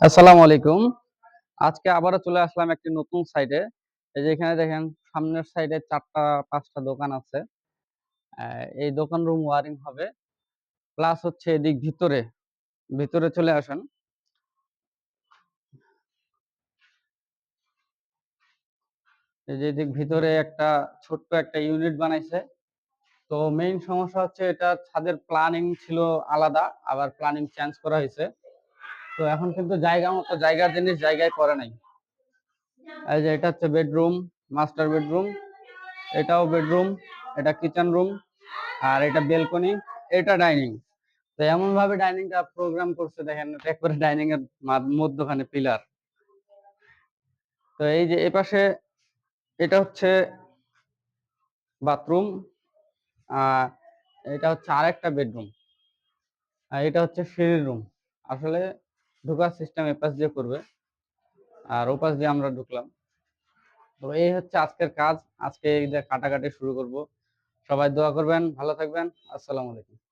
আসসালামু আলাইকুম। আজকে আবারও চলে আসলাম একটি নতুন সাইটে। এই যে এখানে দেখেন সামনের সাইডে ৪টা ৫টা দোকান আছে। এই দোকান রুম ওয়ারিং হবে। প্লাস হচ্ছে এদিক ভিতরে চলে আসেন। এই যে এদিক ভিতরে একটা ছোট্ট একটা ইউনিট বানাইছে। তো মেইন সমস্যা হচ্ছে এটা ছাদের প্ল্যানিং ছিল আলাদা, আবার প্ল্যানিং চেঞ্জ করা হয়েছে। তো এখন কিন্তু জায়গা মতো জায়গার জিনিস জায়গায় করে নাই। এই যে এটা হচ্ছে বেডরুম, মাস্টার বেডরুম, এটাও বেডরুম, এটা কিচেন রুম, আর এটা বেলকনি, এটা ডাইনিং। তো এমন ভাবে ডাইনিংটা প্রোগ্রাম করছে দেখেন, একবারে ডাইনিং এর মধ্যখানে পিলার। তো এই যে এপাশে এটা হচ্ছে বাথরুম, আর এটা হচ্ছে আরেকটা বেডরুম, আর এটা হচ্ছে সিঁড়ির রুম। আসলে ঢোকার সিস্টেম এপাশ দিয়ে করবে, আর ওপাশ দিয়ে আমরা ঢুকলাম। তো এই হচ্ছে আজকের কাজ। আজকে এই যে কাটাকাটি শুরু করব। সবাই দোয়া করবেন, ভালো থাকবেন। আসসালামু আলাইকুম।